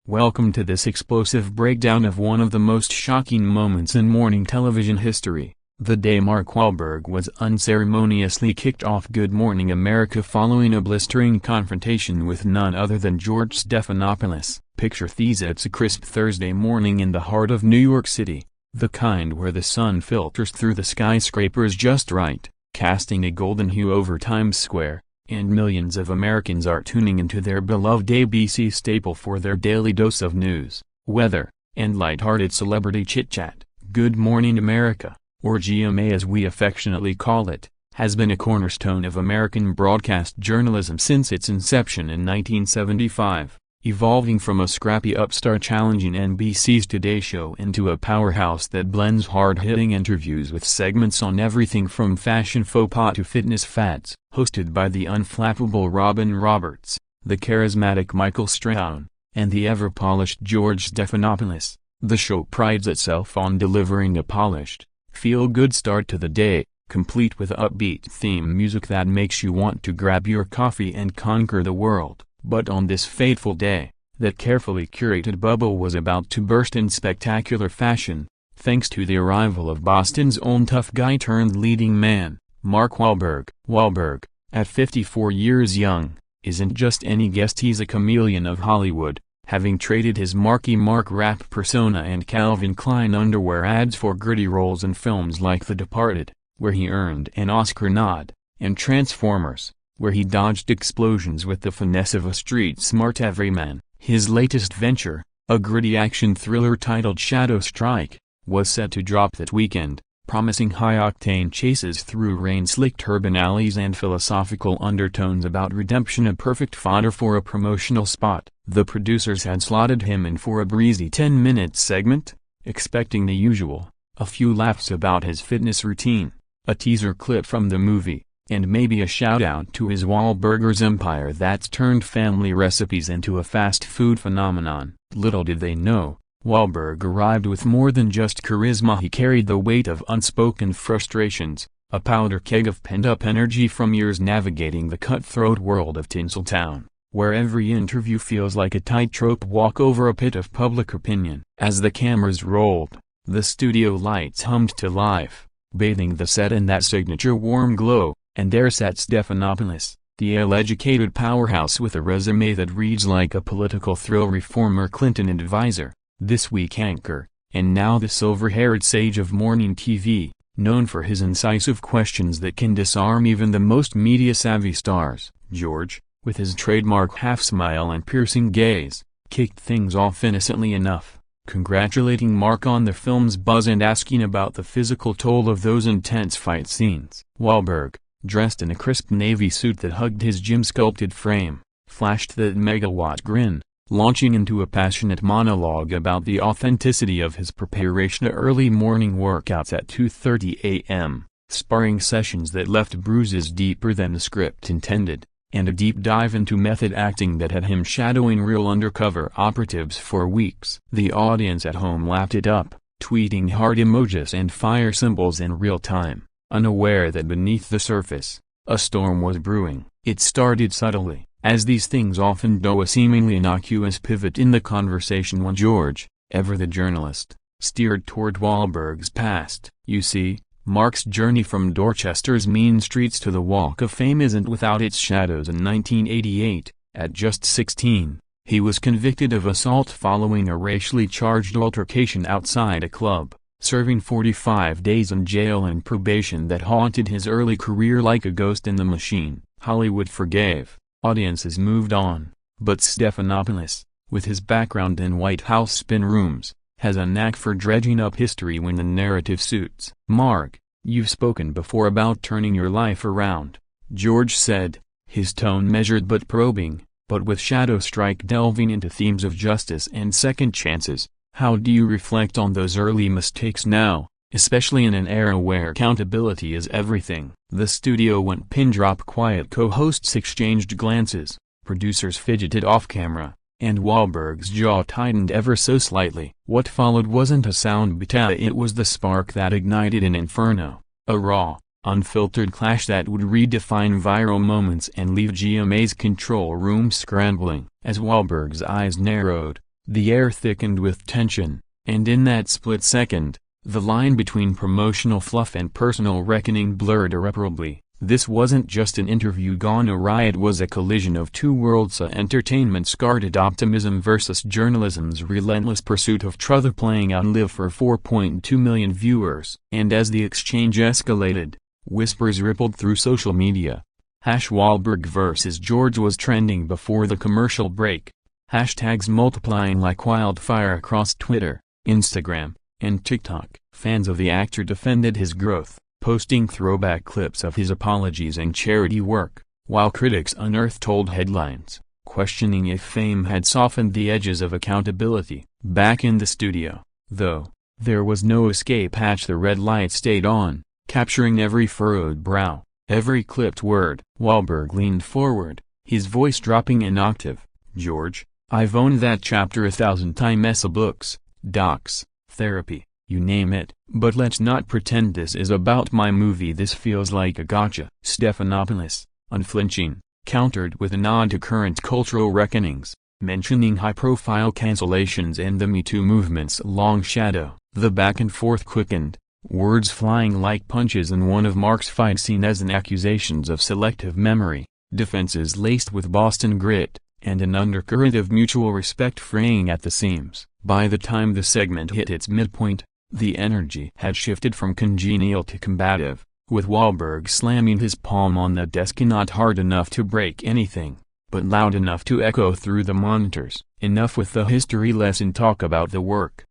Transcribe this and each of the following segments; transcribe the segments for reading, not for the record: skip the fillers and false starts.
Welcome to this explosive breakdown of one of the most shocking moments in morning television history, the day Mark Wahlberg was unceremoniously kicked off Good Morning America following a blistering confrontation with none other than George Stephanopoulos. Picture this: it's a crisp Thursday morning in the heart of New York City, the kind where the sun filters through the skyscrapers just right, casting a golden hue over Times Square, and millions of Americans are tuning into their beloved ABC staple for their daily dose of news, weather, and lighthearted celebrity chit-chat. Good Morning America, or GMA as we affectionately call it, has been a cornerstone of American broadcast journalism since its inception in 1975, evolving from a scrappy upstart challenging NBC's Today Show into a powerhouse that blends hard-hitting interviews with segments on everything from fashion faux pas to fitness fads. Hosted by the unflappable Robin Roberts, the charismatic Michael Strahan, and the ever-polished George Stephanopoulos, the show prides itself on delivering a polished, feel-good start to the day, complete with upbeat theme music that makes you want to grab your coffee and conquer the world. But on this fateful day, that carefully curated bubble was about to burst in spectacular fashion, thanks to the arrival of Boston's own tough guy turned leading man, Mark Wahlberg. Wahlberg, at 54 years young, isn't just any guest, he's a chameleon of Hollywood, having traded his Marky Mark rap persona and Calvin Klein underwear ads for gritty roles in films like The Departed, where he earned an Oscar nod, and Transformers, where he dodged explosions with the finesse of a street-smart everyman. His latest venture, a gritty action thriller titled Shadow Strike, was set to drop that weekend, promising high-octane chases through rain-slicked urban alleys and philosophical undertones about redemption, a perfect fodder for a promotional spot. The producers had slotted him in for a breezy 10-minute segment, expecting the usual, a few laughs about his fitness routine, a teaser clip from the movie, and maybe a shout-out to his Wahlburgers empire that's turned family recipes into a fast food phenomenon. Little did they know, Wahlberg arrived with more than just charisma. He carried the weight of unspoken frustrations, a powder keg of pent-up energy from years navigating the cutthroat world of Tinseltown, where every interview feels like a tightrope walk over a pit of public opinion. As the cameras rolled, the studio lights hummed to life, bathing the set in that signature warm glow, and there sat Stephanopoulos, the ill-educated powerhouse with a resume that reads like a political thrill reformer Clinton advisor, This Week anchor, and now the silver-haired sage of morning TV, known for his incisive questions that can disarm even the most media-savvy stars. George, with his trademark half-smile and piercing gaze, kicked things off innocently enough, congratulating Mark on the film's buzz and asking about the physical toll of those intense fight scenes. Wahlberg, dressed in a crisp navy suit that hugged his gym-sculpted frame, flashed that megawatt grin, launching into a passionate monologue about the authenticity of his preparation, early morning workouts at 2:30 a.m., sparring sessions that left bruises deeper than the script intended, and a deep dive into method acting that had him shadowing real undercover operatives for weeks. The audience at home lapped it up, tweeting heart emojis and fire symbols in real time, unaware that beneath the surface, a storm was brewing. It started subtly, as these things often do, a seemingly innocuous pivot in the conversation when George, ever the journalist, steered toward Wahlberg's past. You see, Mark's journey from Dorchester's mean streets to the Walk of Fame isn't without its shadows. In 1988, at just 16, he was convicted of assault following a racially charged altercation outside a club, serving 45 days in jail and probation that haunted his early career like a ghost in the machine. Hollywood forgave, audiences moved on, but Stephanopoulos, with his background in White House spin rooms, has a knack for dredging up history when the narrative suits. Mark, you've spoken before about turning your life around, George said, his tone measured but probing, but with Shadow Strike delving into themes of justice and second chances. How do you reflect on those early mistakes now, especially in an era where accountability is everything? The studio went pin-drop quiet, co-hosts exchanged glances, producers fidgeted off-camera, and Wahlberg's jaw tightened ever so slightly. What followed wasn't a sound bite, it was the spark that ignited an inferno, a raw, unfiltered clash that would redefine viral moments and leave GMA's control room scrambling. As Wahlberg's eyes narrowed, The air thickened with tension, and in that split second, the line between promotional fluff and personal reckoning blurred irreparably. This wasn't just an interview gone awry, it was a collision of two worlds: entertainment's guarded optimism versus journalism's relentless pursuit of truth, playing out live for 4.2 million viewers. And as the exchange escalated, whispers rippled through social media. Wahlberg vs. George was trending before the commercial break. Hashtags multiplying like wildfire across Twitter, Instagram, and TikTok. Fans of the actor defended his growth, posting throwback clips of his apologies and charity work, while critics unearthed old headlines, questioning if fame had softened the edges of accountability. Back in the studio, though, there was no escape hatch. The red light stayed on, capturing every furrowed brow, every clipped word. Wahlberg leaned forward, his voice dropping an octave. "George, I've owned that chapter 1,000 times. Books, docs, therapy, you name it. But let's not pretend this is about my movie. This feels like a gotcha." Stephanopoulos, unflinching, countered with a nod to current cultural reckonings, mentioning high-profile cancellations and the Me Too movement's long shadow. The back-and-forth quickened, words flying like punches in one of Mark's fight scene as in accusations of selective memory, defenses laced with Boston grit, and an undercurrent of mutual respect fraying at the seams. By the time the segment hit its midpoint, the energy had shifted from congenial to combative, with Wahlberg slamming his palm on the desk, not hard enough to break anything, but loud enough to echo through the monitors. "Enough with the history lesson, talk about the work,"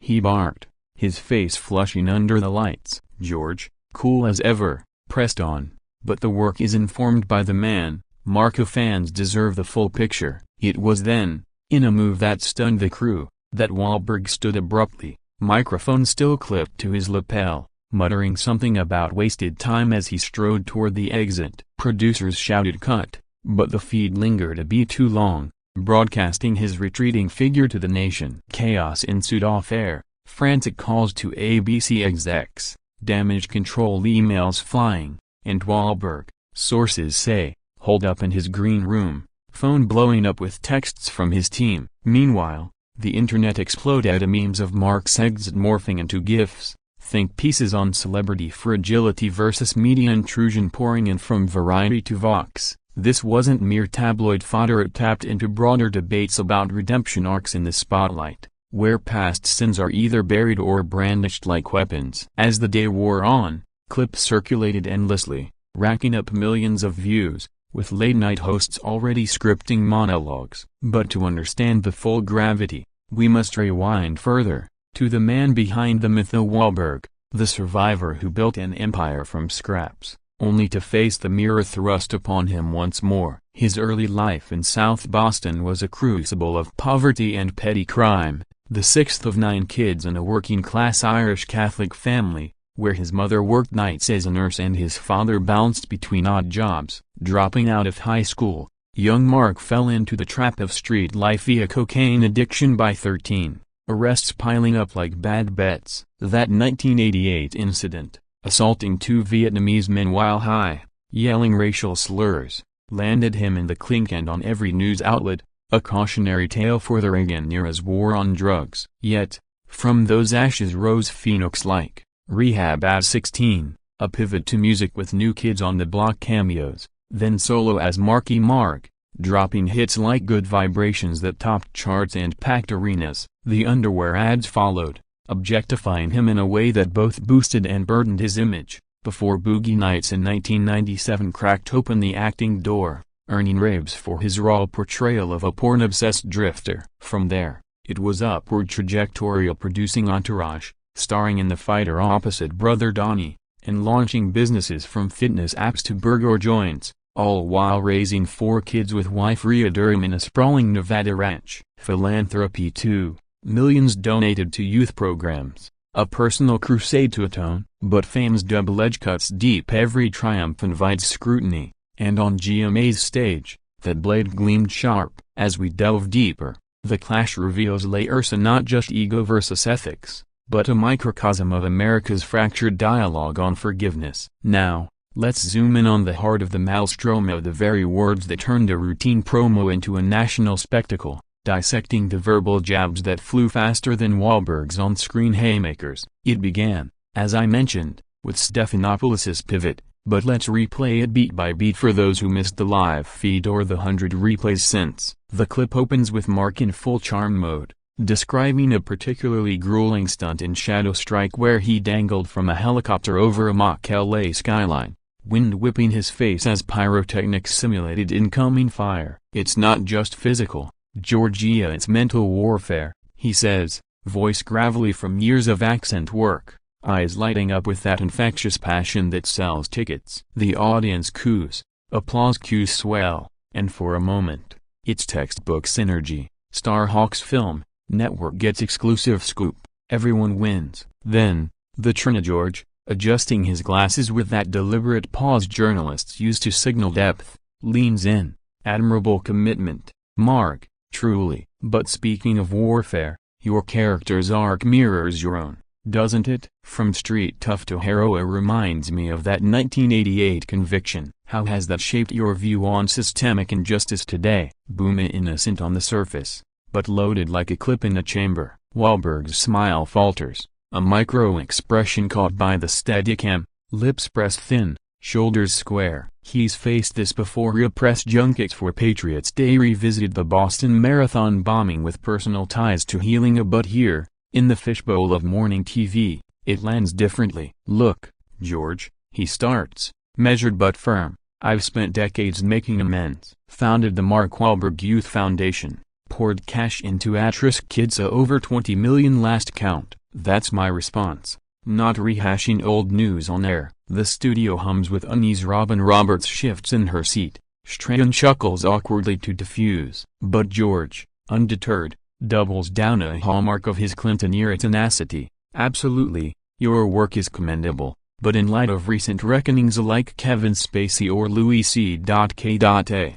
he barked, his face flushing under the lights. George, cool as ever, pressed on, "But the work is informed by the man. Marky fans deserve the full picture." It was then, in a move that stunned the crew, that Wahlberg stood abruptly, microphone still clipped to his lapel, muttering something about wasted time as he strode toward the exit. Producers shouted cut, but the feed lingered a beat too long, broadcasting his retreating figure to the nation. Chaos ensued off-air, frantic calls to ABC execs, damage control emails flying, and Wahlberg, sources say, holed up in his green room, phone blowing up with texts from his team. Meanwhile, the internet exploded, memes of Mark's exit morphing into GIFs, think pieces on celebrity fragility versus media intrusion pouring in from Variety to Vox. This wasn't mere tabloid fodder, it tapped into broader debates about redemption arcs in the spotlight, where past sins are either buried or brandished like weapons. As the day wore on, clips circulated endlessly, racking up millions of views, with late-night hosts already scripting monologues. But to understand the full gravity, we must rewind further, to the man behind the myth, Wahlberg, the survivor who built an empire from scraps, only to face the mirror thrust upon him once more. His early life in South Boston was a crucible of poverty and petty crime, the sixth of 9 kids in a working-class Irish Catholic family, where his mother worked nights as a nurse and his father bounced between odd jobs. Dropping out of high school, young Mark fell into the trap of street life via cocaine addiction by 13, arrests piling up like bad bets. That 1988 incident, assaulting 2 Vietnamese men while high, yelling racial slurs, landed him in the clink and on every news outlet, a cautionary tale for the Reagan-era's war on drugs. Yet, from those ashes rose phoenix-like Rehab at 16, a pivot to music with New Kids on the Block cameos, then solo as Marky Mark, dropping hits like Good Vibrations that topped charts and packed arenas. The underwear ads followed, objectifying him in a way that both boosted and burdened his image, before Boogie Nights in 1997 cracked open the acting door, earning raves for his raw portrayal of a porn-obsessed drifter. From there, it was upward trajectorial, producing Entourage, starring in The Fighter opposite brother Donnie, and launching businesses from fitness apps to burger joints, all while raising 4 kids with wife Rhea Durham in a sprawling Nevada ranch. Philanthropy too, millions donated to youth programs, a personal crusade to atone. But fame's double edge cuts deep. Every triumph invites scrutiny, and on GMA's stage, that blade gleamed sharp. As we delve deeper, the clash reveals layers, and not just ego versus ethics, but a microcosm of America's fractured dialogue on forgiveness. Now, let's zoom in on the heart of the maelstrom, of the very words that turned a routine promo into a national spectacle. dissecting the verbal jabs that flew faster than Wahlberg's on-screen haymakers. It began, as I mentioned, with Stephanopoulos' pivot, but let's replay it beat by beat for those who missed the live feed or the 100 replays since. The clip opens with Mark in full charm mode, describing a particularly grueling stunt in Shadow Strike where he dangled from a helicopter over a mock LA skyline, wind whipping his face as pyrotechnics simulated incoming fire. It's not just physical, Georgia, it's mental warfare, he says, voice gravelly from years of accent work, eyes lighting up with that infectious passion that sells tickets. The audience coos, applause cues swell, and for a moment, it's textbook synergy. Starhawk's film network gets exclusive scoop, everyone wins. Then, the George, adjusting his glasses with that deliberate pause journalists use to signal depth, leans in. Admirable commitment, Mark, truly. But speaking of warfare, your character's arc mirrors your own, doesn't it? From street tough to hero reminds me of that 1988 Conviction. How has that shaped your view on systemic injustice today? Boom, innocent on the surface, but loaded like a clip in a chamber. Wahlberg's smile falters, a micro-expression caught by the Steadicam, lips pressed thin, shoulders square. He's faced this before. A press junket for Patriots Day revisited the Boston Marathon bombing with personal ties to healing, but here, in the fishbowl of morning TV, it lands differently. Look, George, he starts, measured but firm. I've spent decades making amends. Founded the Mark Wahlberg Youth Foundation. Poured cash into at-risk kids, over 20 million last count. That's my response. Not rehashing old news on air. The studio hums with unease. Robin Roberts shifts in her seat. Strahan chuckles awkwardly to diffuse. But George, undeterred, doubles down, a hallmark of his Clinton-era tenacity. Absolutely, your work is commendable, but in light of recent reckonings like Kevin Spacey or Louis C.K.A.,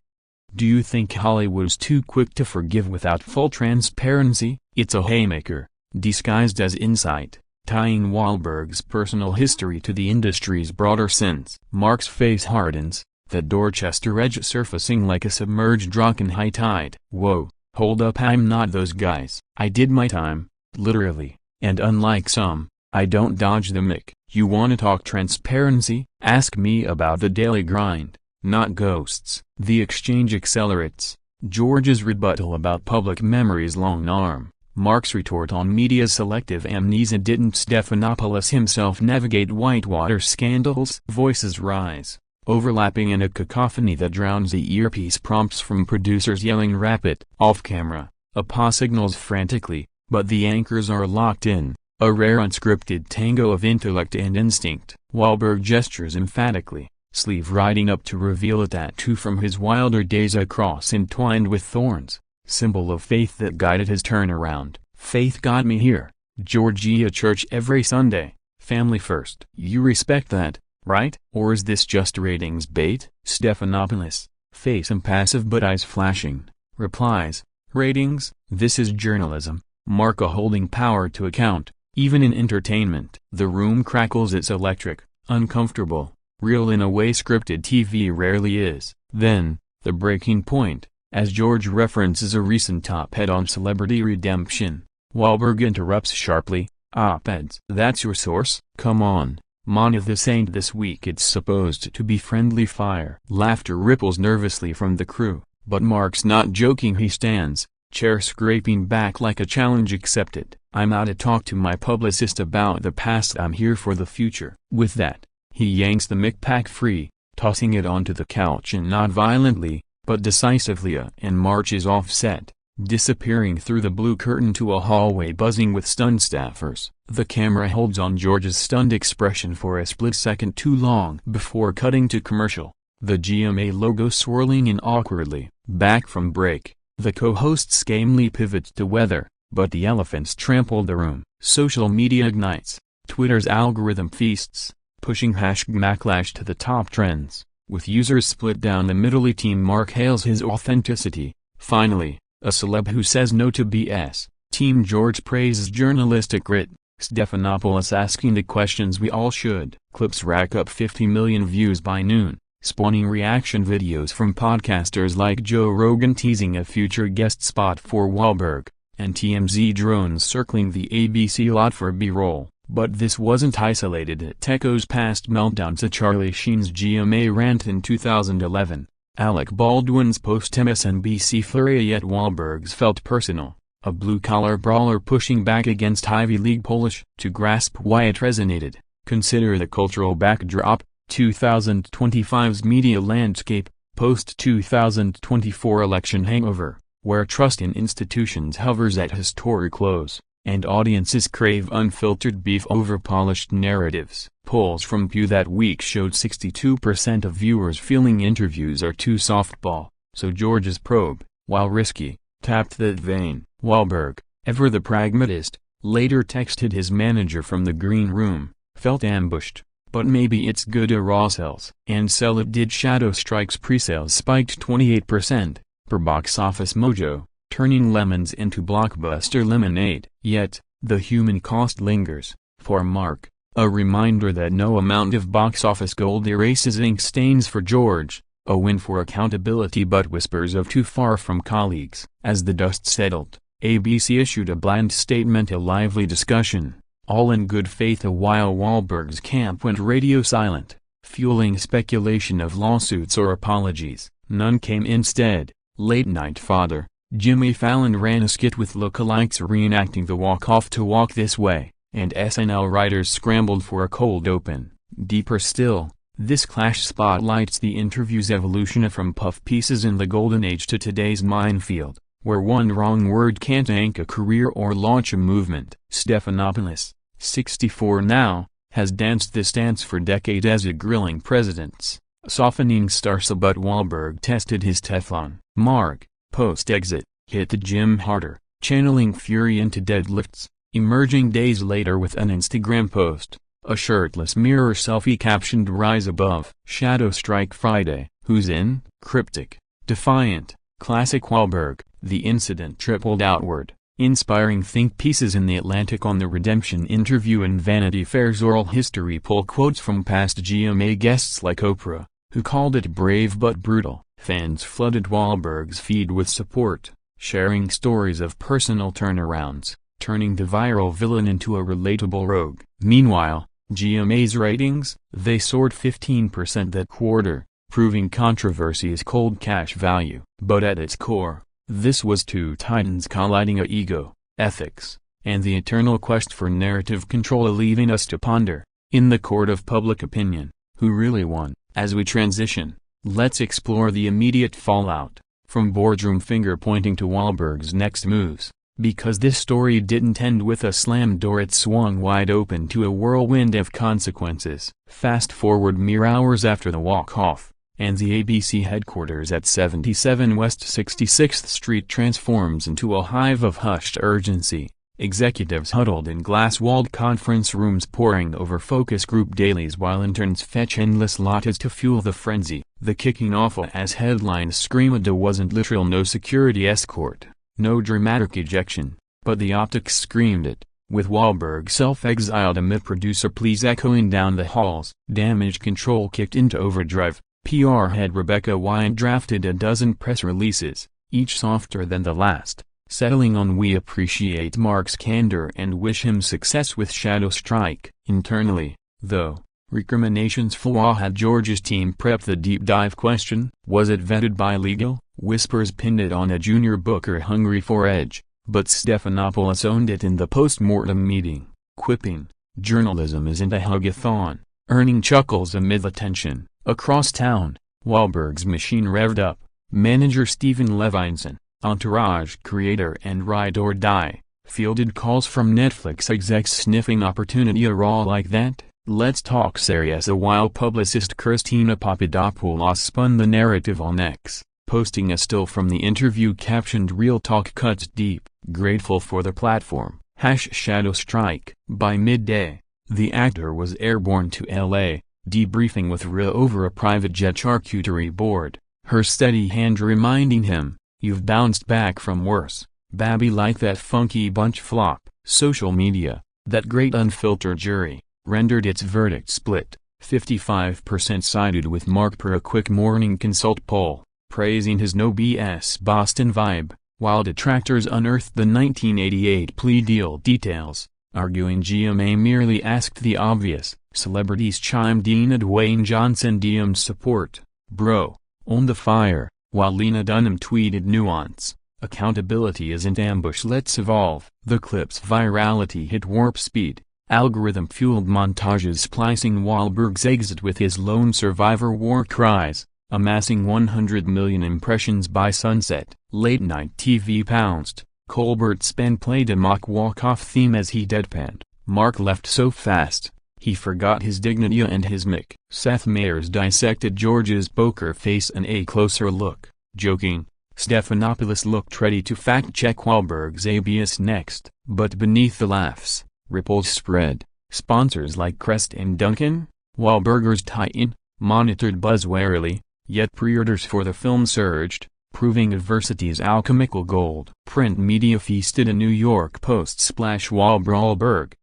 do you think Hollywood's too quick to forgive without full transparency? It's a haymaker, disguised as insight, tying Wahlberg's personal history to the industry's broader sense. Mark's face hardens, the Dorchester edge surfacing like a submerged rock in high tide. Whoa, hold up, I'm not those guys. I did my time, literally, and unlike some, I don't dodge the mic. You wanna talk transparency? Ask me about the daily grind, not ghosts. The exchange accelerates. George's rebuttal about public memory's long arm. Mark's retort on media's selective amnesia. Didn't Stephanopoulos himself navigate whitewater scandals? Voices rise, overlapping in a cacophony that drowns the earpiece prompts from producers yelling "Wrap it!" off-camera. A signals frantically, but the anchors are locked in, a rare unscripted tango of intellect and instinct. Wahlberg gestures emphatically, sleeve riding up to reveal a tattoo from his wilder days, a cross entwined with thorns, symbol of faith that guided his turnaround. Faith got me here. Georgia, church every Sunday, family first. You respect that, right? Or is this just ratings bait? Stephanopoulos, face impassive but eyes flashing, replies, ratings? This is journalism. Mark holding power to account, even in entertainment. The room crackles. It's electric, uncomfortable, real in a way scripted TV rarely is. Then, the breaking point, as George references a recent top-ed on celebrity redemption. Wahlberg interrupts sharply, op-eds. That's your source? Come on, Mona, this ain't This Week. It's supposed to be friendly fire. Laughter ripples nervously from the crew, but Mark's not joking. He stands, chair scraping back like a challenge accepted. I'm out to talk to my publicist about the past. I'm here for the future. With that, he yanks the mic pack free, tossing it onto the couch and not violently, but decisively, and marches off set, disappearing through the blue curtain to a hallway buzzing with stunned staffers. The camera holds on George's stunned expression for a split second too long before cutting to commercial, the GMA logo swirling in awkwardly. Back from break, the co-hosts gamely pivot to weather, but the elephants trample the room. Social media ignites, Twitter's algorithm feasts, pushing #backlash to the top trends. With users split down the middle, Team Mark hails his authenticity. Finally, a celeb who says no to BS. Team George praises journalistic grit. Stephanopoulos asking the questions we all should. Clips rack up 50 million views by noon. spawning reaction videos from podcasters like Joe Rogan teasing a future guest spot for Wahlberg, and TMZ drones circling the ABC lot for B-roll. But this wasn't isolated. It echoes past Meltdown to Charlie Sheen's GMA rant in 2011, Alec Baldwin's post-MSNBC flurry, yet Wahlberg's felt personal, a blue-collar brawler pushing back against Ivy League Polish. To grasp why it resonated, consider the cultural backdrop: 2025's media landscape, post-2024 election hangover, where trust in institutions hovers at historic lows, and audiences crave unfiltered beef over polished narratives. Polls from Feud that week showed 62% of viewers feeling interviews are too softball, so George's probe, while risky, tapped that vein. Wahlberg, ever the pragmatist, later texted his manager from the green room, "Felt ambushed, but maybe it's good a raw sells." And sell it did. Shadow Strike's pre-sales spiked 28%, per Box Office Mojo, turning lemons into blockbuster lemonade. Yet, the human cost lingers, for Mark, a reminder that no amount of box office gold erases ink stains for George, a win for accountability but whispers of too far from colleagues. As the dust settled, ABC issued a bland statement, a lively discussion, all in good faith, while Wahlberg's camp went radio silent, fueling speculation of lawsuits or apologies. None came. Instead, late-night father, Jimmy Fallon ran a skit with lookalikes reenacting the walk-off to Walk This Way, and SNL writers scrambled for a cold open. Deeper still, this clash spotlights the interview's evolution from puff pieces in the golden age to today's minefield, where one wrong word can't tank a career or launch a movement. Stephanopoulos, 64 now, has danced this dance for decades as a grilling presidents, softening stars, but Wahlberg tested his Teflon. Mark, post-exit, hit the gym harder, channeling fury into deadlifts, emerging days later with an Instagram post, a shirtless mirror selfie captioned "Rise Above." Shadow Strike Friday, who's in? Cryptic, defiant, classic Wahlberg. The incident tripled outward, inspiring think pieces in The Atlantic on the redemption interview and Vanity Fair's oral history pull quotes from past GMA guests like Oprah, who called it brave but brutal. Fans flooded Wahlberg's feed with support, sharing stories of personal turnarounds, turning the viral villain into a relatable rogue. Meanwhile, GMA's ratings, they soared 15% that quarter, proving controversy is cold cash value. But at its core, this was two titans colliding: ego, ethics, and the eternal quest for narrative control, leaving us to ponder, in the court of public opinion, who really won. As we transition, let's explore the immediate fallout, from boardroom finger-pointing to Wahlberg's next moves, because this story didn't end with a slammed door. It swung wide open to a whirlwind of consequences. Fast forward mere hours after the walk-off, and the ABC headquarters at 77 West 66th Street transforms into a hive of hushed urgency. Executives huddled in glass-walled conference rooms poring over focus group dailies while interns fetch endless lattes to fuel the frenzy. The kicking off, as headlines screamed, wasn't literal: no security escort, no dramatic ejection, but the optics screamed it, with Wahlberg self-exiled amid producer pleas echoing down the halls. Damage control kicked into overdrive. PR head Rebecca Wine drafted a dozen press releases, each softer than the last, settling on "We appreciate Mark's candor and wish him success with Shadow Strike." Internally, though, recriminations flew. Had George's team prepped the deep dive question? Was it vetted by legal? Whispers pinned it on a junior booker hungry for edge, but Stephanopoulos owned it in the post-mortem meeting, quipping, "Journalism isn't a hug-a-thon," earning chuckles amid the tension. Across town, Wahlberg's machine revved up. Manager Stephen Levinson, Entourage creator and Ride or Die, fielded calls from Netflix execs sniffing opportunity. A raw like that? Let's talk serious. While publicist Christina Papadopoulos spun the narrative on X, posting a still from the interview captioned "Real talk cuts deep, grateful for the platform, #Shadow Strike." By midday, the actor was airborne to LA, debriefing with Rhea over a private jet charcuterie board, her steady hand reminding him, "You've bounced back from worse, babby, like that funky bunch flop." Social media, that great unfiltered jury, rendered its verdict split. 55% sided with Mark per a quick Morning Consult poll, praising his no BS Boston vibe, while detractors unearthed the 1988 plea deal details, arguing GMA merely asked the obvious. Celebrities chimed in at Dwayne Johnson DM's support, "Bro, own the fire," while Lena Dunham tweeted nuance, "Accountability isn't ambush, let's evolve." The clip's virality hit warp speed, algorithm-fueled montages splicing Wahlberg's exit with his lone survivor war cries, amassing 100 million impressions by sunset. Late-night TV pounced. Colbert's Ben played a mock walk-off theme as he deadpanned, "Mark left so fast, he forgot his dignity and his mic." Seth Meyers dissected George's poker face in a closer look, joking, "Stephanopoulos looked ready to fact-check Wahlberg's ABS next." But beneath the laughs, ripples spread. Sponsors like Crest and Dunkin', Wahlburgers Titan, monitored buzz warily, yet pre-orders for the film surged, proving adversity's alchemical gold. Print media feasted. A New York Post splash Wahlberg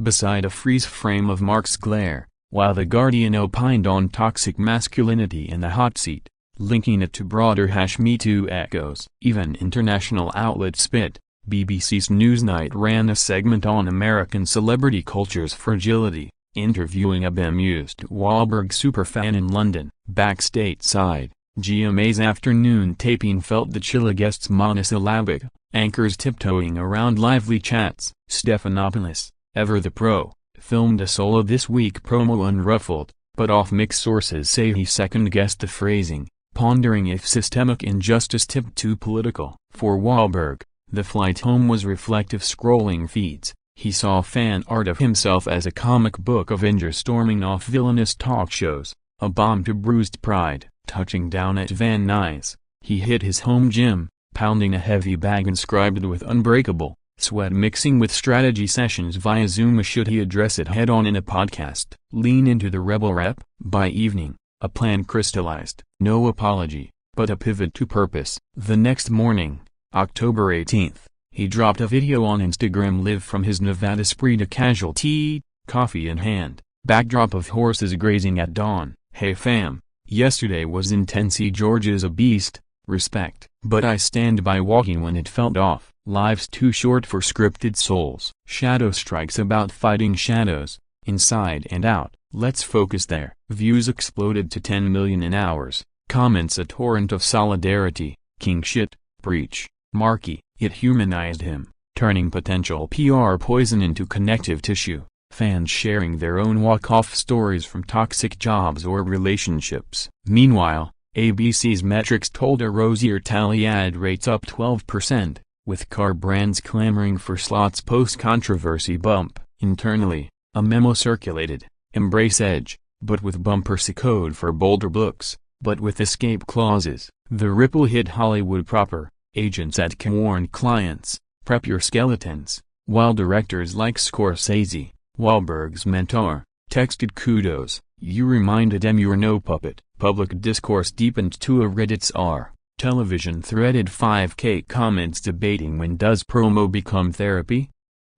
beside a freeze frame of Mark's glare, while The Guardian opined on toxic masculinity in the hot seat, linking it to broader #Me Too echoes. Even international outlet Spit, BBC's Newsnight, ran a segment on American celebrity culture's fragility, interviewing a bemused Wahlberg superfan in London. Back stateside, GMA's afternoon taping felt the chill of guests' monosyllabic, anchors tiptoeing around lively chats. Stephanopoulos, ever the pro, filmed a solo This Week promo unruffled, but off-mix sources say he second-guessed the phrasing, pondering if systemic injustice tipped too political. For Wahlberg, the flight home was reflective. Scrolling feeds, he saw fan art of himself as a comic book Avenger storming off villainous talk shows, a bomb to bruised pride. Touching down at Van Nuys, he hit his home gym, pounding a heavy bag inscribed with "Unbreakable," sweat mixing with strategy sessions via Zoom. Should he address it head-on in a podcast? Lean into the rebel rep? By evening, a plan crystallized. No apology, but a pivot to purpose. The next morning, October 18th, he dropped a video on Instagram live from his Nevada spree to casual tea, coffee in hand, backdrop of horses grazing at dawn. "Hey fam. Yesterday was intense. George is a beast, respect. But I stand by walking when it felt off. Life's too short for scripted souls." Shadow strikes about fighting shadows, inside and out. Let's focus there. Views exploded to 10 million in hours. Comments a torrent of solidarity. "King shit, preach." Marky, it humanized him, turning potential PR poison into connective tissue. Fans sharing their own walk-off stories from toxic jobs or relationships. Meanwhile, ABC's metrics told a rosier tally, ad rates up 12%, with car brands clamoring for slots post-controversy bump. Internally, a memo circulated, "Embrace Edge, but with bumper C code for bolder looks, but with escape clauses." The ripple hit Hollywood proper. Agents at Cannes warned clients, "Prep your skeletons," while directors like Scorsese, Wahlberg's mentor, texted kudos, "You reminded them you're no puppet." Public discourse deepened to a Reddit's R. Television threaded 5K comments debating when does promo become therapy?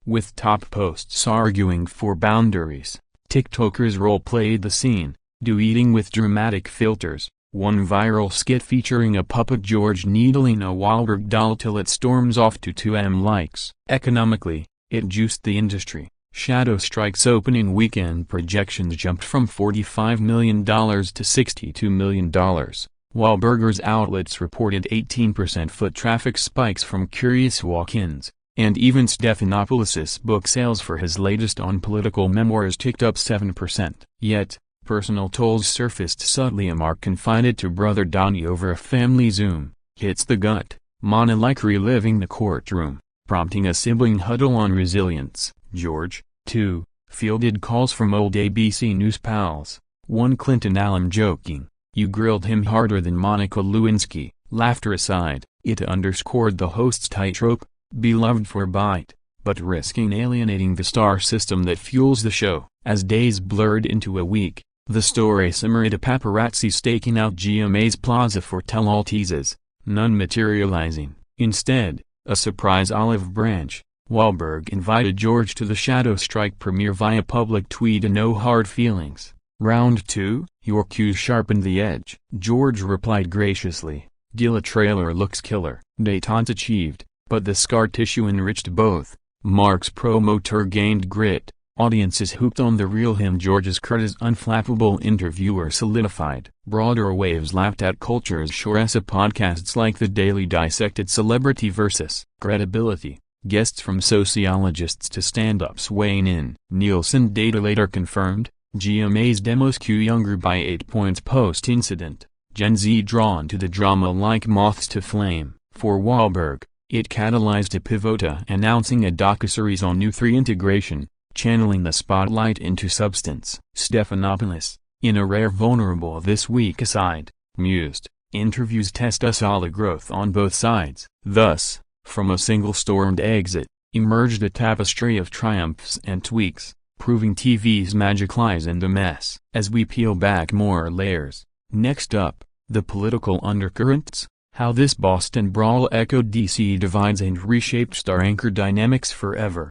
With top posts arguing for boundaries. TikTokers role-played the scene, duetting with dramatic filters. One viral skit featuring a puppet George needling a Wahlberg doll till it storms off to 2M likes. Economically, it juiced the industry. Shadow Strike's opening weekend projections jumped from $45 million to $62 million. Wahlburgers outlets reported 18% foot traffic spikes from curious walk-ins, and even Stephanopoulos' book sales for his latest on political memoirs ticked up 7%. Yet, personal tolls surfaced subtly. A Mark confided to brother Donnie over a family Zoom, "Hits the gut, Mona like reliving the courtroom," prompting a sibling huddle on resilience. George, too, fielded calls from old ABC News pals, one Clinton Allen joking, "You grilled him harder than Monica Lewinsky." Laughter aside, it underscored the host's tightrope, beloved for bite, but risking alienating the star system that fuels the show. As days blurred into a week, the story simmered. A paparazzi staking out GMA's plaza for tell-all teases, none materializing. Instead, a surprise olive branch. Wahlberg invited George to the Shadow Strike premiere via public tweet and no hard feelings. Round 2, your cues sharpened the edge. George replied graciously, "Deal, a trailer looks killer." Détente achieved, but the scar tissue enriched both. Mark's promoter gained grit. Audiences hooped on the real him. George's cred as unflappable interviewer solidified. Broader waves laughed at culture's shoresa. Podcasts like The Daily dissected celebrity versus credibility. Guests from sociologists to stand-ups weighing in. Nielsen data later confirmed, GMA's demos skew younger by 8 points post-incident. Gen Z drawn to the drama like moths to flame. For Wahlberg, it catalyzed a pivot to announcing a docuseries on New 3 integration, channeling the spotlight into substance. Stephanopoulos, in a rare vulnerable this week aside, mused, "Interviews test us all, the growth on both sides." Thus, from a single stormed exit, emerged a tapestry of triumphs and tweaks, proving TV's magic lies in the mess. As we peel back more layers, next up, the political undercurrents, how this Boston brawl echoed DC divides and reshaped star-anchor dynamics forever.